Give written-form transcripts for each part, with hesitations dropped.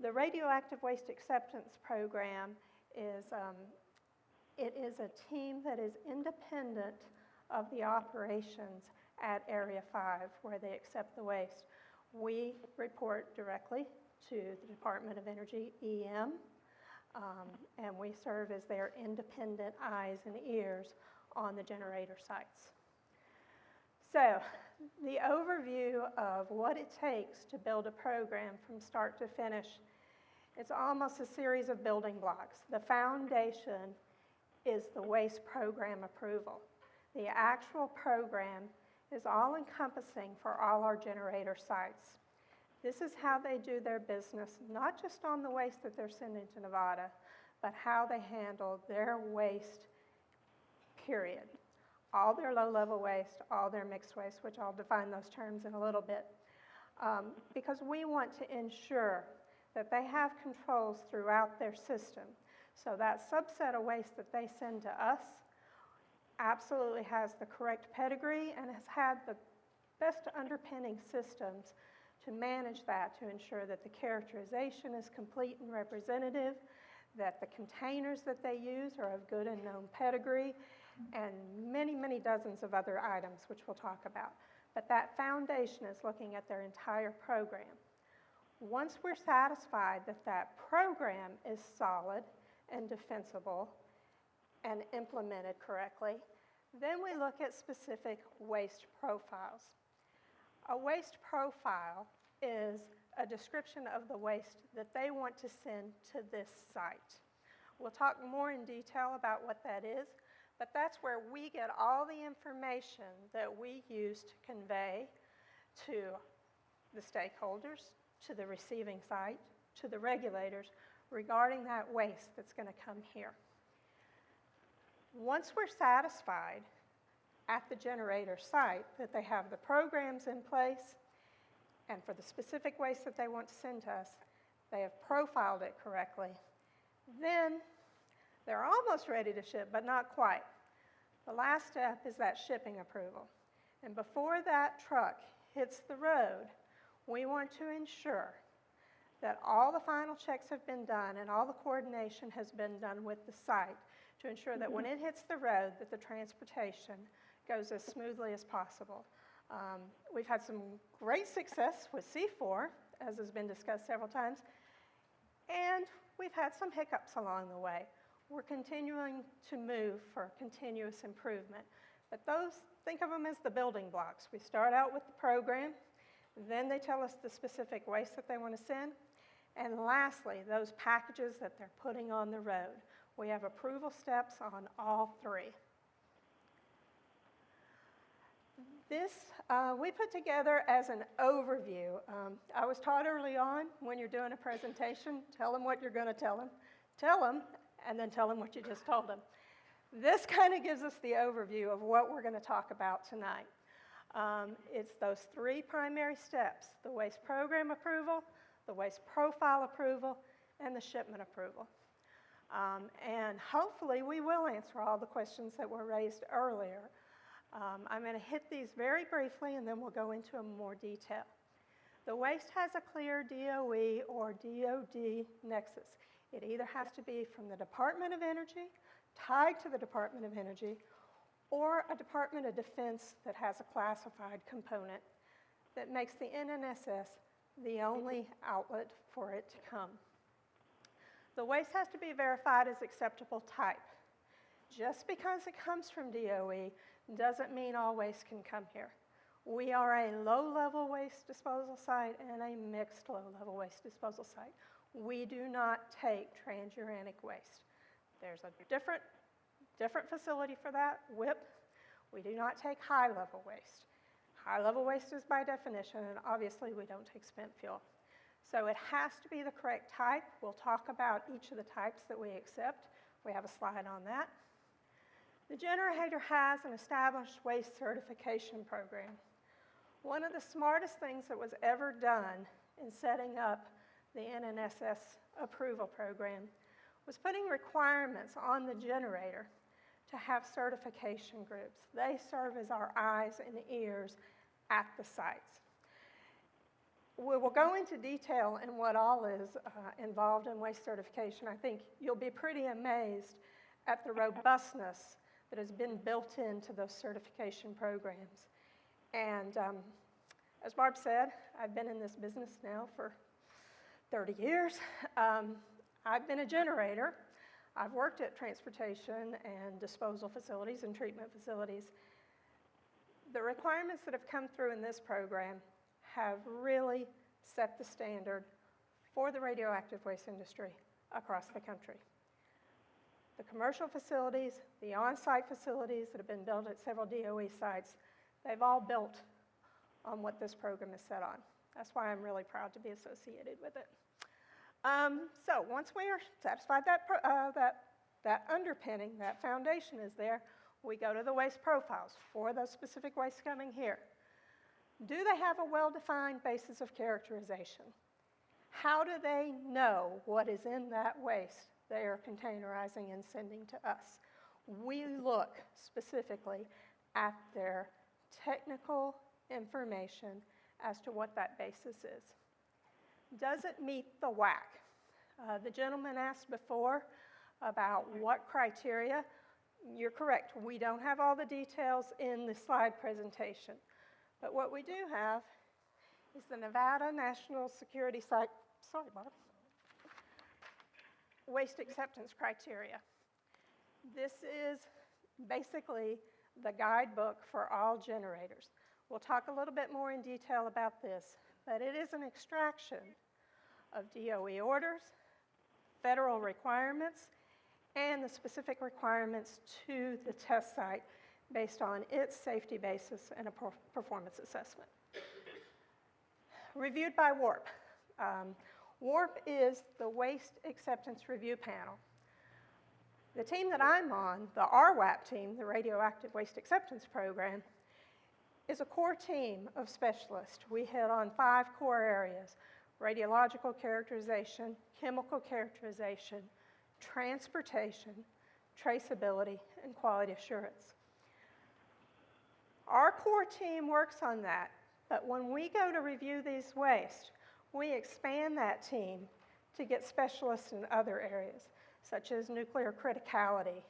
The Radioactive Waste Acceptance Program is, it is a team that is independent of the operations at Area 5 where they accept the waste. We report directly to the Department of Energy, EM, and we serve as their independent eyes and ears on the generator sites. So, the overview of what it takes to build a program from start to finish, it's almost a series of building blocks. The foundation is the waste program approval. The actual program is all-encompassing for all our generator sites. This is how they do their business, not just on the waste that they're sending to Nevada, but how they handle their waste, period. All their low-level waste, all their mixed waste, which I'll define those terms in a little bit, because we want to ensure that they have controls throughout their system. So that subset of waste that they send to us absolutely has the correct pedigree and has had the best underpinning systems to manage that, to ensure that the characterization is complete and representative, that the containers that they use are of good and known pedigree, and many, many dozens of other items, which we'll talk about. But that foundation is looking at their entire program. Once we're satisfied that that program is solid and defensible and implemented correctly, then we look at specific waste profiles. A waste profile is a description of the waste that they want to send to this site. We'll talk more in detail about what that is, but that's where we get all the information that we use to convey to the stakeholders, to the receiving site, to the regulators regarding that waste that's going to come here. Once we're satisfied at the generator site that they have the programs in place, and for the specific waste that they want to send to us, they have profiled it correctly, then they're almost ready to ship, but not quite. The last step is that shipping approval. And before that truck hits the road, we want to ensure that all the final checks have been done and all the coordination has been done with the site to ensure that when it hits the road, that the transportation goes as smoothly as possible. We've had some great success with C4, as has been discussed several times, and we've had some hiccups along the way. We're continuing to move for continuous improvement. But those, think of them as the building blocks. We start out with the program, then they tell us the specific waste that they want to send, and lastly, those packages that they're putting on the road. We have approval steps on all three. This we put together as an overview. I was taught early on, when you're doing a presentation, tell them what you're going to tell them, and then tell them what you just told them. This kind of gives us the overview of what we're going to talk about tonight. It's those three primary steps: the waste program approval, the waste profile approval, and the shipment approval. And hopefully we will answer all the questions that were raised earlier. I'm going to hit these very briefly, and then we'll go into more detail. The waste has a clear DOE or DOD nexus. It either has to be from the Department of Energy, tied to the Department of Energy, or a Department of Defense that has a classified component that makes the NNSS the only outlet for it to come. The waste has to be verified as acceptable type. Just because it comes from DOE doesn't mean all waste can come here. We are a low-level waste disposal site and a mixed low-level waste disposal site. We do not take transuranic waste. There's a different facility for that, WIP. We do not take high-level waste. High-level waste is by definition, and obviously we don't take spent fuel. So it has to be the correct type. We'll talk about each of the types that we accept. We have a slide on that. The generator has an established waste certification program. One of the smartest things that was ever done in setting up the NNSS approval program was putting requirements on the generator to have certification groups. They serve as our eyes and ears at the sites. we will go into detail in what all is involved in waste certification. I think you'll be pretty amazed at the robustness that has been built into those certification programs. And as Barb said, I've been in this business now for 30 years. I've been a generator. I've worked at transportation and disposal facilities and treatment facilities. The requirements that have come through in this program have really set the standard for the radioactive waste industry across the country. The commercial facilities, the on-site facilities that have been built at several DOE sites, they've all built on what this program is set on. That's why I'm really proud to be associated with it. So once we are satisfied that underpinning, that foundation is there, we go to the waste profiles for those specific wastes coming here. Do they have a well-defined basis of characterization? How do they know what is in that waste they are containerizing and sending to us? We look specifically at their technical information as to what that basis is. Does it meet the WAC? The gentleman asked before about what criteria. You're correct, we don't have all the details in the slide presentation. But what we do have is the Nevada National Security Site, sorry, Bob, waste acceptance criteria. This is basically the guidebook for all generators. We'll talk a little bit more in detail about this, but it is an extraction of DOE orders, federal requirements, and the specific requirements to the test site based on its safety basis and a performance assessment. Reviewed by WARP. WARP is the Waste Acceptance Review Panel. The team that I'm on, the RWAP team, the Radioactive Waste Acceptance Program, is a core team of specialists. We hit on 5 core areas: radiological characterization, chemical characterization, transportation, traceability, and quality assurance. Our core team works on that, but when we go to review these wastes, we expand that team to get specialists in other areas, such as nuclear criticality.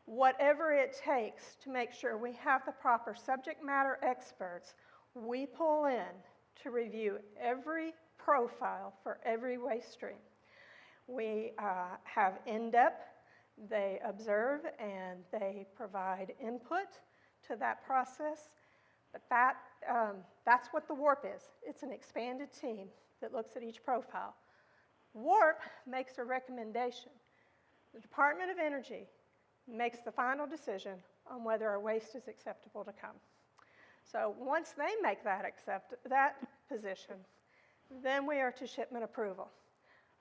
Whatever it takes to make sure we have the proper subject matter experts, we pull in to review every profile for every waste stream. We have in-depth, they observe, and they provide input to that process. But that's what the WARP is. It's an expanded team that looks at each profile. WARP makes a recommendation. The Department of Energy makes the final decision on whether a waste is acceptable to come. So once they make that position, then we are to shipment approval.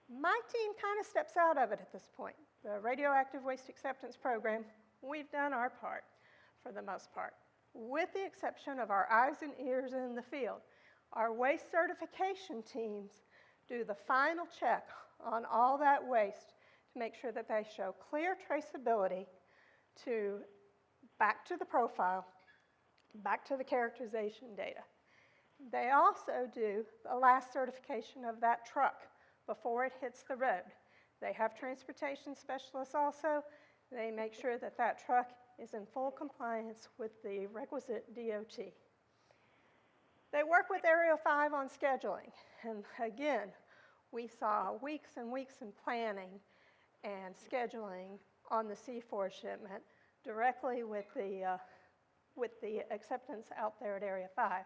My team kind of steps out of it at this point. The Radioactive Waste Acceptance Program, we've done our part for the most part, with the exception of our eyes and ears in the field. Our waste certification teams do the final check on all that waste to make sure that they show clear traceability back to the profile, back to the characterization data. They also do the last certification of that truck before it hits the road. They have transportation specialists also. They make sure that that truck is in full compliance with the requisite DOT. They work with Area 5 on scheduling. And again, we saw weeks and weeks in planning and scheduling on the C4 shipment directly with the acceptance out there at Area 5.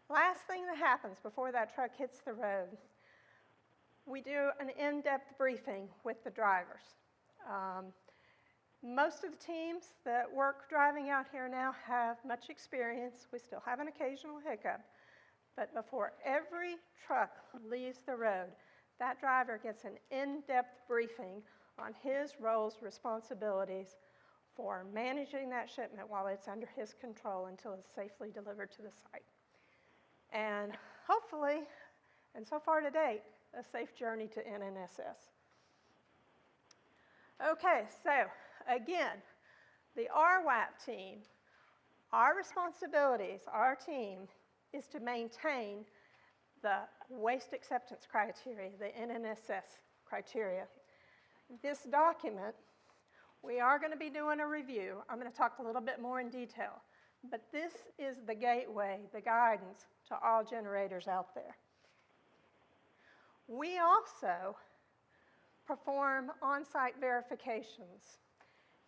Last thing that happens before that truck hits the road, we do an in-depth briefing with the drivers. Most of the teams that work driving out here now have much experience. We still have an occasional hiccup. But before every truck leaves the road, that driver gets an in-depth briefing on his roles, responsibilities for managing that shipment while it's under his control until it's safely delivered to the site. And hopefully, and so far to date, a safe journey to NNSS. Okay, so again, the RWAP team, our responsibilities, our team, is to maintain the waste acceptance criteria, the NNSS criteria. This document, we are going to be doing a review. I'm going to talk a little bit more in detail. But this is the gateway, the guidance to all generators out there. We also perform on-site verifications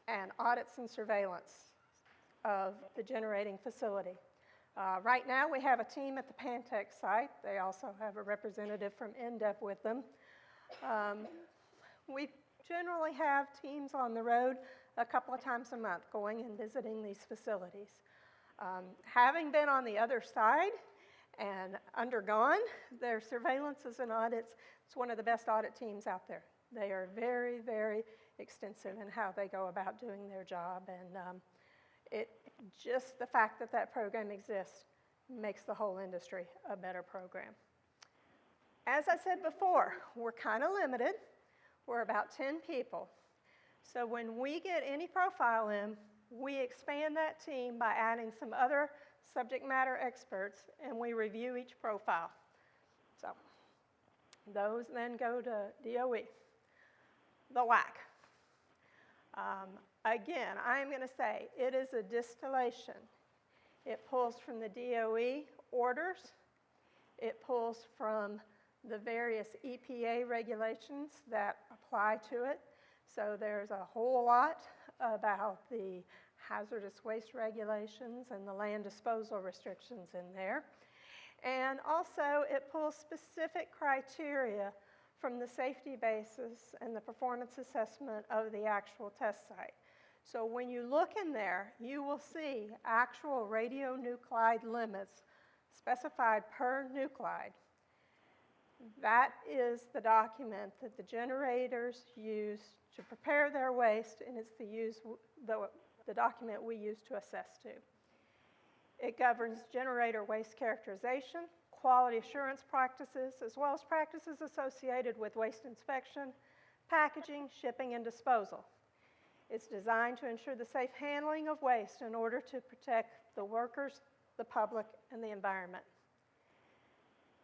and audits and surveillance of the generating facility. Right now, we have a team at the Pantech site. They also have a representative from NDEP with them. We generally have teams on the road a couple of times a month going and visiting these facilities. Having been on the other side and undergone their surveillances and audits, it's one of the best audit teams out there. They are very, very extensive in how they go about doing their job, and just the fact that that program exists makes the whole industry a better program. As I said before, we're kind of limited. We're about 10 people. So when we get any profile in, we expand that team by adding some other subject matter experts, and we review each profile. So those then go to DOE, the WAC. Again, I'm going to say it is a distillation. It pulls from the DOE orders. It pulls from the various EPA regulations that apply to it. So there's a whole lot about the hazardous waste regulations and the land disposal restrictions in there. And also, it pulls specific criteria from the safety basis and the performance assessment of the actual test site. So when you look in there, you will see actual radionuclide limits specified per nuclide. That is the document that the generators use to prepare their waste, and it's the document we use to assess to. It governs generator waste characterization, quality assurance practices, as well as practices associated with waste inspection, packaging, shipping, and disposal. It's designed to ensure the safe handling of waste in order to protect the workers, the public, and the environment.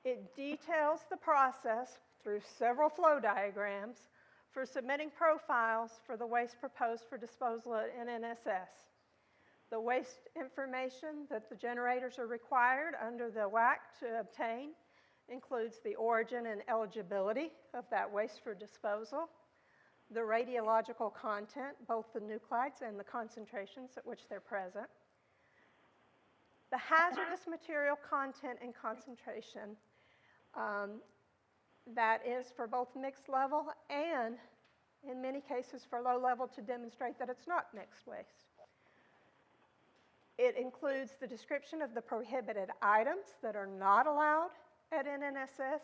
It details the process through several flow diagrams for submitting profiles for the waste proposed for disposal at NNSS. The waste information that the generators are required under the WAC to obtain includes the origin and eligibility of that waste for disposal, the radiological content, both the nuclides and the concentrations at which they're present, the hazardous material content and concentration that is for both mixed level and, in many cases, for low level to demonstrate that it's not mixed waste. It includes the description of the prohibited items that are not allowed at NNSS,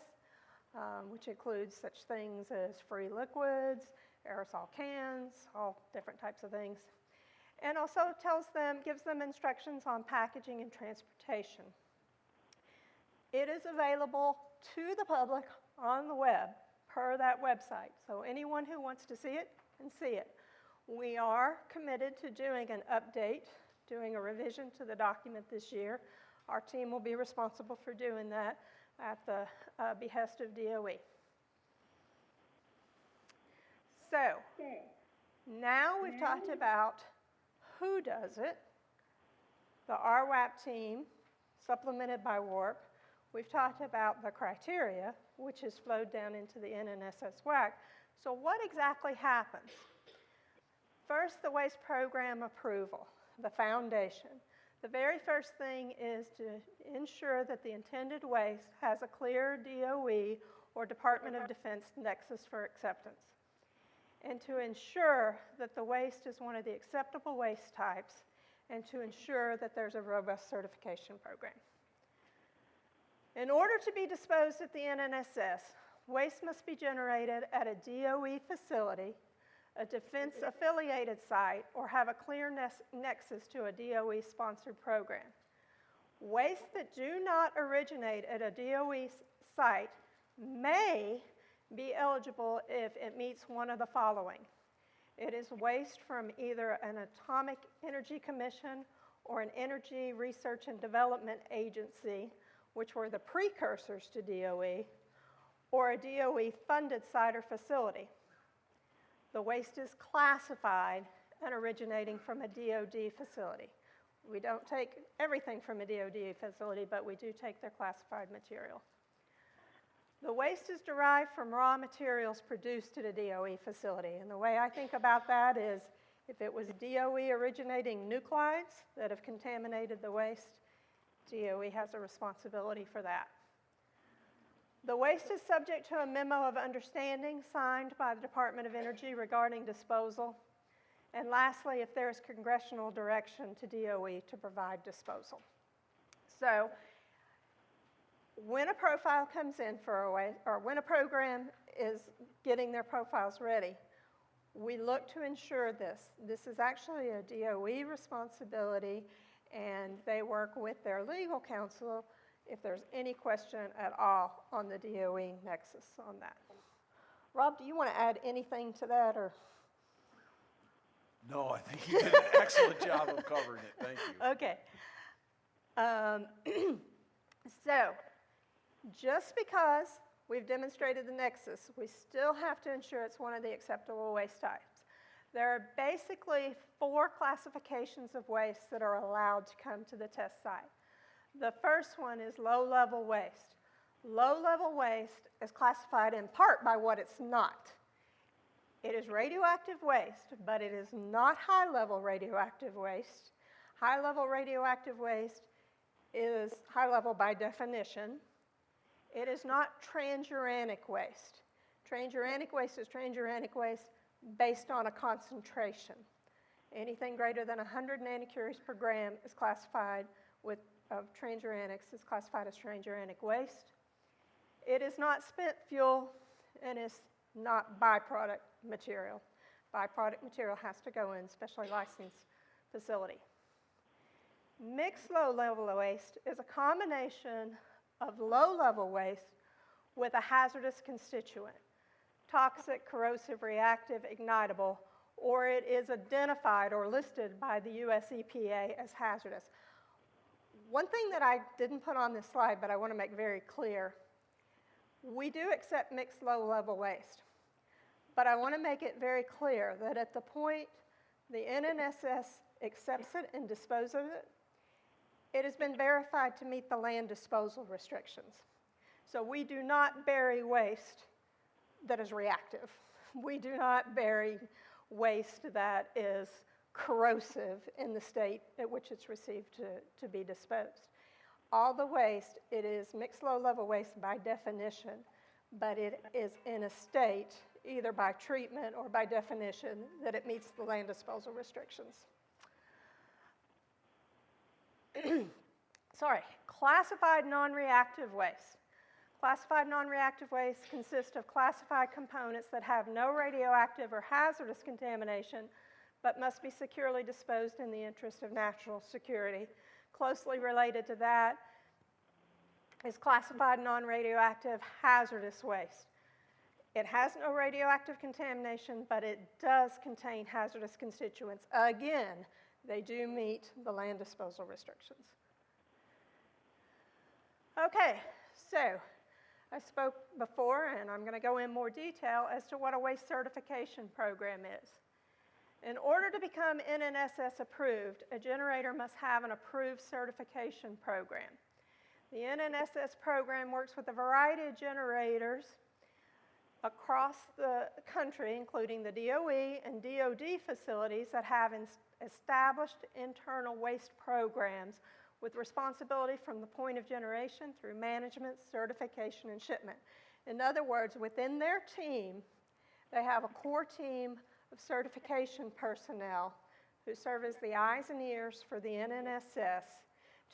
which includes such things as free liquids, aerosol cans, all different types of things. And also gives them instructions on packaging and transportation. It is available to the public on the web per that website. So anyone who wants to see it can see it. We are committed to doing an update, doing a revision to the document this year. Our team will be responsible for doing that at the behest of DOE. So, now we've talked about who does it, the RWAP team, supplemented by WARP. We've talked about the criteria, which is flowed down into the NNSSWAC. So what exactly happens? First, the waste program approval, the foundation. The very first thing is to ensure that the intended waste has a clear DOE or Department of Defense nexus for acceptance, and to ensure that the waste is one of the acceptable waste types, and to ensure that there's a robust certification program. In order to be disposed at the NNSS, waste must be generated at a DOE facility, a defense-affiliated site, or have a clear nexus to a DOE-sponsored program. Waste that do not originate at a DOE site may be eligible if it meets one of the following. It is waste from either an Atomic Energy Commission or an energy research and development agency which were the precursors to DOE, or a DOE-funded site or facility. The waste is classified and originating from a DOD facility. We don't take everything from a DOD facility, but we do take their classified material. The waste is derived from raw materials produced at a DOE facility. And the way I think about that is if it was DOE originating nuclides that have contaminated the waste, DOE has a responsibility for that. The waste is subject to a memo of understanding signed by the Department of Energy regarding disposal. And lastly, if there is congressional direction to DOE to provide disposal. So when a profile comes in for a waste, or when a program is getting their profiles ready, we look to ensure this. This is actually a DOE responsibility, and they work with their legal counsel if there's any question at all on the DOE nexus on that. Rob, do you want to add anything to that, or? No, I think you did an excellent job of covering it. Thank you. Okay. So, just because we've demonstrated the nexus, we still have to ensure it's one of the acceptable waste types. There are basically 4 classifications of waste that are allowed to come to the test site. The first one is low-level waste. Low-level waste is classified in part by what it's not. It is radioactive waste, but it is not high-level radioactive waste. High-level radioactive waste is high-level by definition. It is not transuranic waste. Transuranic waste is transuranic waste based on a concentration. Anything greater than 100 nanocuries per gram is classified of transuranics is classified as transuranic waste. It is not spent fuel and is not byproduct material. Byproduct material has to go in specially licensed facility. Mixed low-level waste is a combination of low-level waste with a hazardous constituent, toxic, corrosive, reactive, ignitable, or it is identified or listed by the US EPA as hazardous. One thing that I didn't put on this slide, but I want to make very clear, we do accept mixed low-level waste. But I want to make it very clear that at the point the NNSS accepts it and disposes of it, it has been verified to meet the land disposal restrictions. So we do not bury waste that is reactive. We do not bury waste that is corrosive in the state at which it's received to be disposed. All the waste, it is mixed low-level waste by definition, but it is in a state, either by treatment or by definition, that it meets the land disposal restrictions. Sorry, classified non-reactive waste. Classified non-reactive waste consists of classified components that have no radioactive or hazardous contamination, but must be securely disposed in the interest of national security. Closely related to that is classified non-radioactive hazardous waste. It has no radioactive contamination, but it does contain hazardous constituents. Again, they do meet the land disposal restrictions. Okay, so I spoke before, and I'm going to go in more detail as to what a waste certification program is. In order to become NNSS approved, a generator must have an approved certification program. The NNSS program works with a variety of generators across the country, including the DOE and DOD facilities that have established internal waste programs with responsibility from the point of generation through management, certification, and shipment. In other words, within their team, they have a core team of certification personnel who serve as the eyes and ears for the NNSS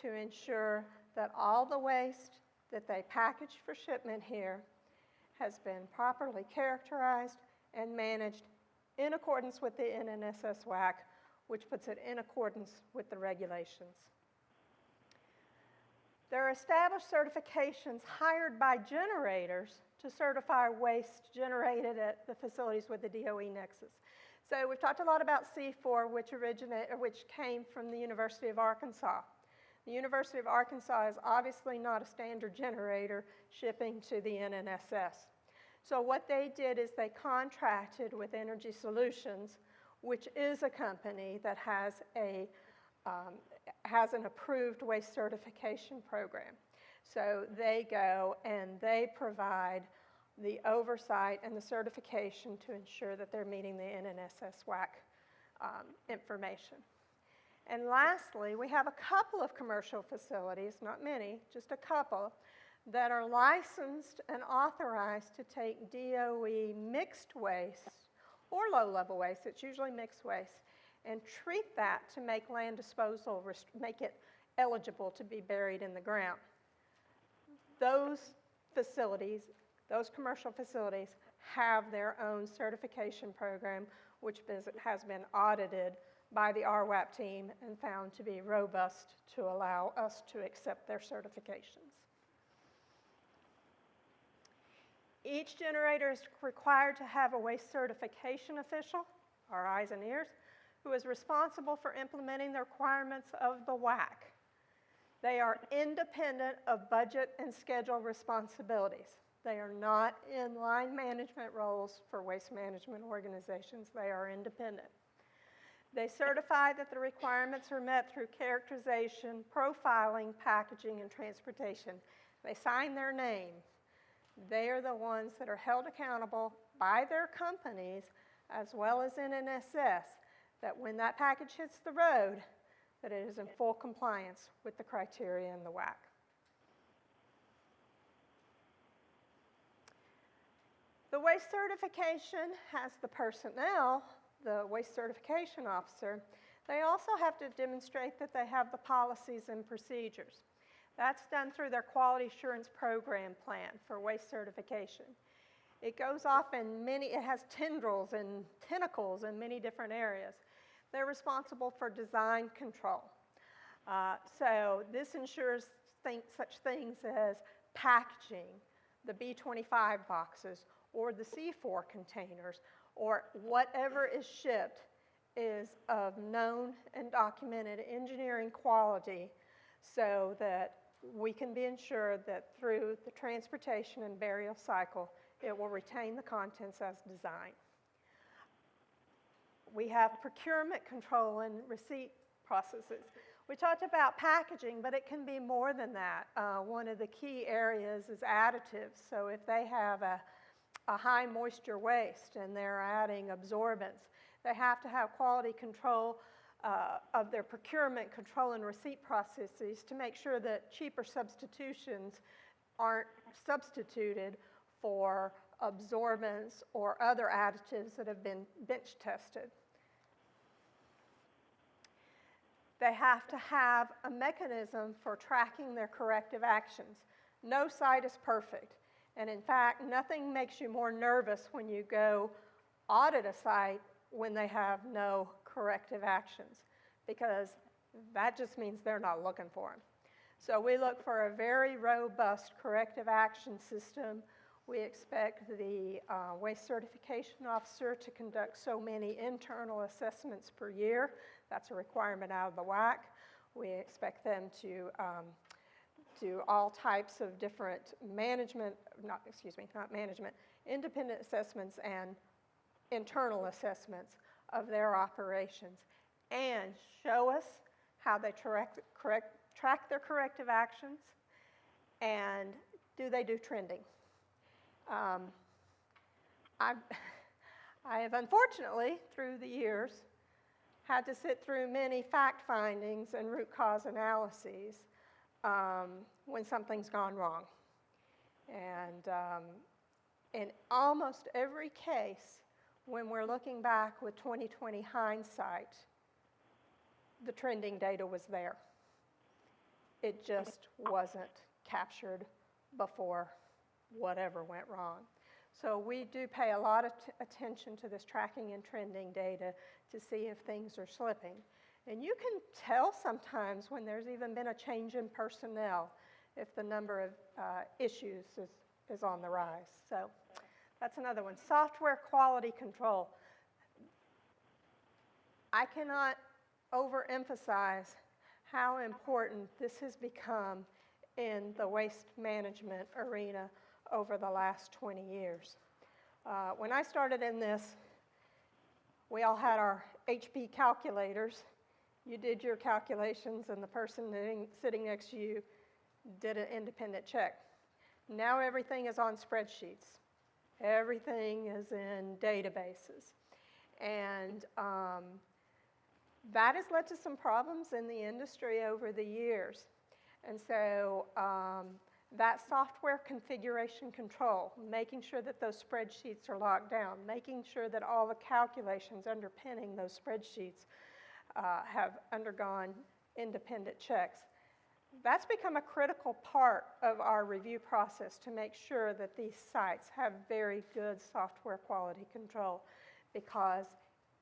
to ensure that all the waste that they package for shipment here has been properly characterized and managed in accordance with the NNSSWAC, which puts it in accordance with the regulations. There are established certifications hired by generators to certify waste generated at the facilities with the DOE nexus. So we've talked a lot about C4, which came from the University of Arkansas. The University of Arkansas is obviously not a standard generator shipping to the NNSS. So what they did is they contracted with Energy Solutions, which is a company that has an approved waste certification program. So they go and they provide the oversight and the certification to ensure that they're meeting the NNSSWAC information. And lastly, we have a couple of commercial facilities, not many, just a couple, that are licensed and authorized to take DOE mixed waste or low-level waste, it's usually mixed waste, and treat that to make land disposal, make it eligible to be buried in the ground. Those facilities, those commercial facilities, have their own certification program, which has been audited by the RWAP team and found to be robust to allow us to accept their certifications. Each generator is required to have a waste certification official, our eyes and ears, who is responsible for implementing the requirements of the WAC. They are independent of budget and schedule responsibilities. They are not in line management roles for waste management organizations. They are independent. They certify that the requirements are met through characterization, profiling, packaging, and transportation. They sign their name. They are the ones that are held accountable by their companies as well as NNSS that when that package hits the road, that it is in full compliance with the criteria in the WAC. The waste certification has the personnel, the waste certification officer. They also have to demonstrate that they have the policies and procedures. That's done through their quality assurance program plan for waste certification. It goes off in it has tendrils and tentacles in many different areas. They're responsible for design control. So this ensures such things as packaging, the B25 boxes, or the C4 containers, or whatever is shipped is of known and documented engineering quality so that we can be ensured that through the transportation and burial cycle, it will retain the contents as designed. We have procurement control and receipt processes. We talked about packaging, but it can be more than that. One of the key areas is additives. So if they have a high moisture waste and they're adding absorbents, they have to have quality control of their procurement control and receipt processes to make sure that cheaper substitutions aren't substituted for absorbents or other additives that have been bench tested. They have to have a mechanism for tracking their corrective actions. No site is perfect. And in fact, nothing makes you more nervous when you go audit a site when they have no corrective actions, because that just means they're not looking for them. So we look for a very robust corrective action system. We expect the waste certification officer to conduct so many internal assessments per year. That's a requirement out of the WAC. We expect them to do all types of different independent assessments and internal assessments of their operations and show us how they track their corrective actions and do they do trending. I have unfortunately, through the years, had to sit through many fact findings and root cause analyses when something's gone wrong. And in almost every case, when we're looking back with 20/20 hindsight, the trending data was there. It just wasn't captured before whatever went wrong. So we do pay a lot of attention to this tracking and trending data to see if things are slipping. And you can tell sometimes when there's even been a change in personnel if the number of issues is on the rise. So that's another one. Software quality control. I cannot overemphasize how important this has become in the waste management arena over the last 20 years. When I started in this, we all had our HP calculators. You did your calculations, and the person sitting next to you did an independent check. Now everything is on spreadsheets. Everything is in databases. And that has led to some problems in the industry over the years. And so that software configuration control, making sure that those spreadsheets are locked down, making sure that all the calculations underpinning those spreadsheets have undergone independent checks. That's become a critical part of our review process to make sure that these sites have very good software quality control, because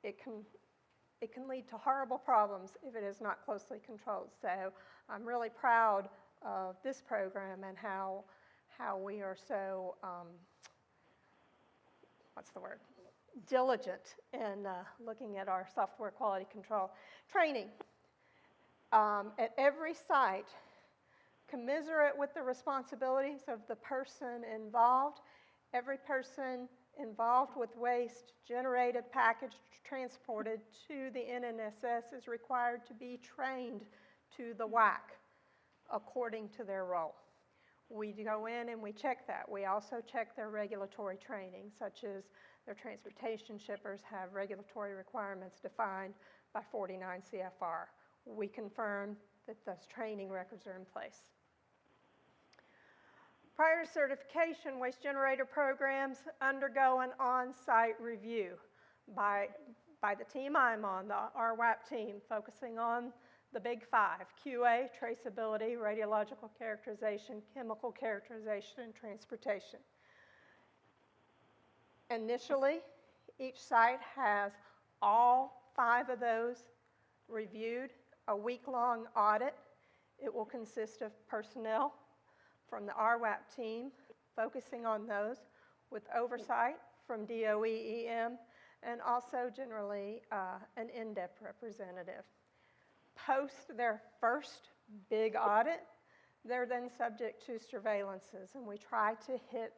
it can lead to horrible problems if it is not closely controlled. So I'm really proud of this program and how we are so, diligent in looking at our software quality control. Training. At every site, commiserate with the responsibilities of the person involved. Every person involved with waste, generated, packaged, transported to the NNSS is required to be trained to the WAC according to their role. We go in and we check that. We also check their regulatory training, such as their transportation shippers have regulatory requirements defined by 49 CFR. We confirm that those training records are in place. Prior to certification, waste generator programs undergo an on-site review by the team I'm on, the RWAP team, focusing on the big five: QA, traceability, radiological characterization, chemical characterization, and transportation. Initially, each site has all 5 of those reviewed. A week-long audit. It will consist of personnel from the RWAP team focusing on those, with oversight from DOE-EM, and also generally an NDEP representative. Post their first big audit, they're then subject to surveillances, and we try to hit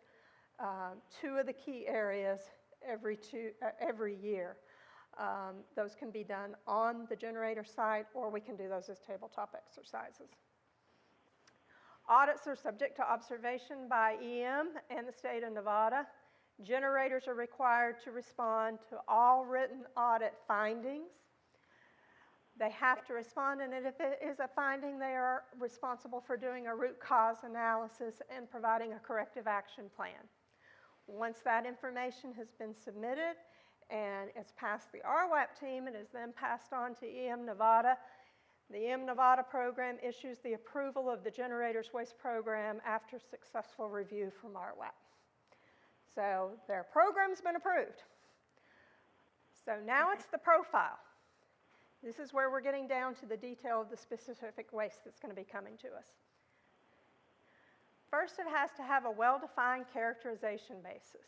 2 of the key areas every year. Those can be done on the generator site, or we can do those as tabletop exercises. Audits are subject to observation by EM and the state of Nevada. Generators are required to respond to all written audit findings. They have to respond, and if it is a finding, they are responsible for doing a root cause analysis and providing a corrective action plan. Once that information has been submitted and it's passed the RWAP team, it is then passed on to EM Nevada. The EM Nevada program issues the approval of the generator's waste program after successful review from RWAP. So their program's been approved. So now it's the profile. This is where we're getting down to the detail of the specific waste that's going to be coming to us. First, it has to have a well-defined characterization basis.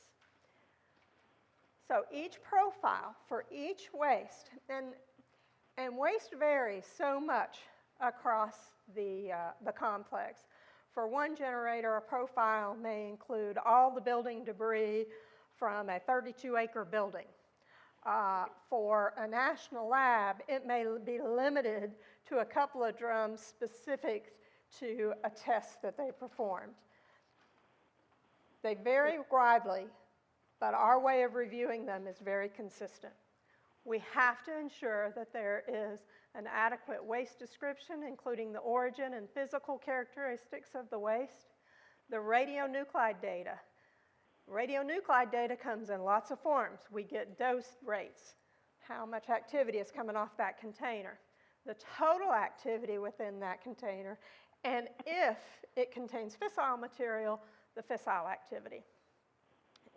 So each profile for each waste, and waste varies so much across the complex. For one generator, a profile may include all the building debris from a 32-acre building. For a national lab, it may be limited to a couple of drums specific to a test that they performed. They vary widely, but our way of reviewing them is very consistent. We have to ensure that there is an adequate waste description, including the origin and physical characteristics of the waste, the radionuclide data. Radionuclide data comes in lots of forms. We get dose rates, how much activity is coming off that container, the total activity within that container, and if it contains fissile material, the fissile activity.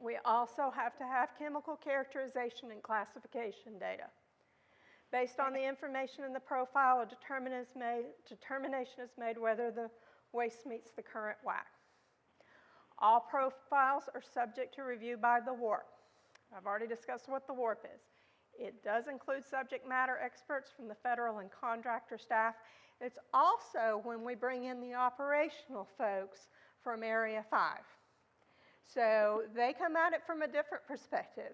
We also have to have chemical characterization and classification data. Based on the information in the profile, a determination is made whether the waste meets the current WAC. All profiles are subject to review by the WARP. I've already discussed what the WARP is. It does include subject matter experts from the federal and contractor staff. It's also when we bring in the operational folks from Area 5. So they come at it from a different perspective.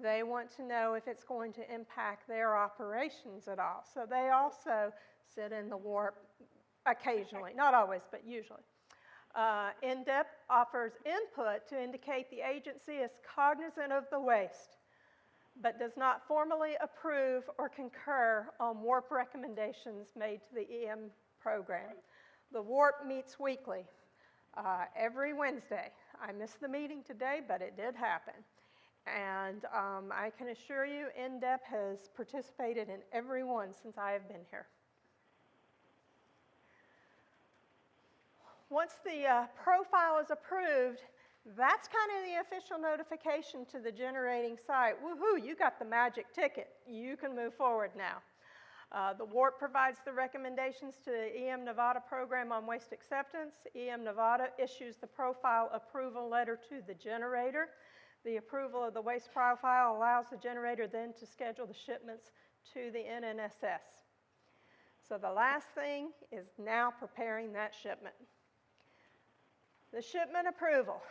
They want to know if it's going to impact their operations at all. So they also sit in the warp occasionally, not always, but usually. In-depth offers input to indicate the agency is cognizant of the waste, but does not formally approve or concur on warp recommendations made to the EM program. The warp meets weekly, every Wednesday. I missed the meeting today, but it did happen. And I can assure you, in-depth has participated in every one since I have been here. Once the profile is approved, that's kind of the official notification to the generating site. Woohoo, you got the magic ticket. You can move forward now. The WARP provides the recommendations to the EM Nevada program on waste acceptance. EM Nevada issues the profile approval letter to the generator. The approval of the waste profile allows the generator then to schedule the shipments to the NNSS. So the last thing is now preparing that shipment. The shipment approval.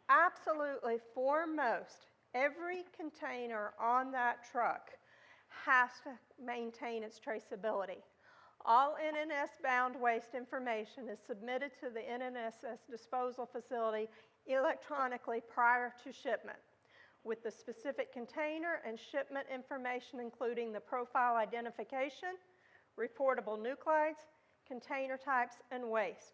Absolutely foremost, every container on that truck has to maintain its traceability. All NNS-bound waste information is submitted to the NNSS disposal facility electronically prior to shipment, with the specific container and shipment information including the profile identification, reportable nuclides, container types, and waste.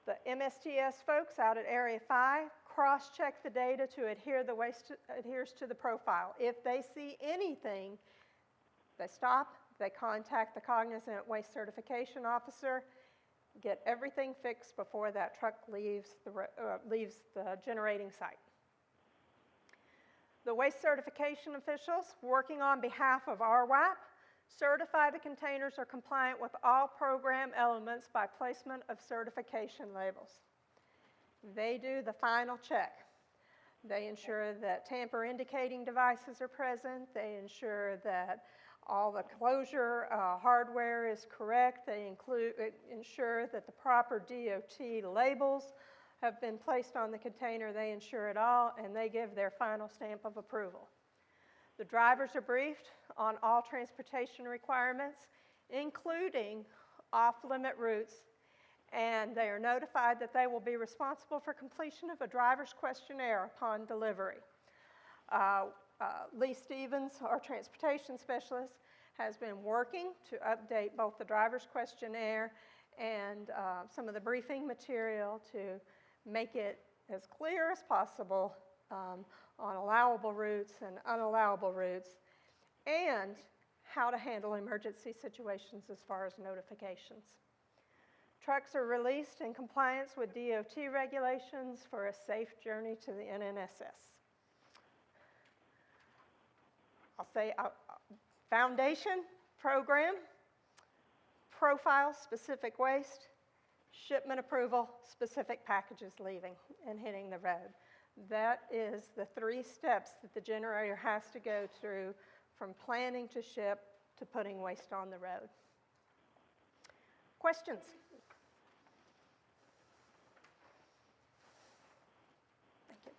The MSTS folks out at Area 5 cross-check the data to adhere the waste adheres to the profile. If they see anything, they stop, they contact the cognizant waste certification officer, get everything fixed before that truck leaves the generating site. The waste certification officials working on behalf of RWAP certify the containers are compliant with all program elements by placement of certification labels. They do the final check. They ensure that tamper indicating devices are present. They ensure that all the closure hardware is correct. They ensure that the proper DOT labels have been placed on the container. They ensure it all, and they give their final stamp of approval. The drivers are briefed on all transportation requirements, including off-limit routes, and they are notified that they will be responsible for completion of a driver's questionnaire upon delivery. Lee Stevens, our transportation specialist, has been working to update both the driver's questionnaire and some of the briefing material to make it as clear as possible on allowable routes and unallowable routes, and how to handle emergency situations as far as notifications. Trucks are released in compliance with DOT regulations for a safe journey to the NNSS. I'll say foundation, program, profile, specific waste, shipment approval, specific packages leaving and hitting the road. That is the 3 steps that the generator has to go through from planning to ship to putting waste on the road. Questions? Thank you.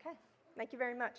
Okay, thank you very much.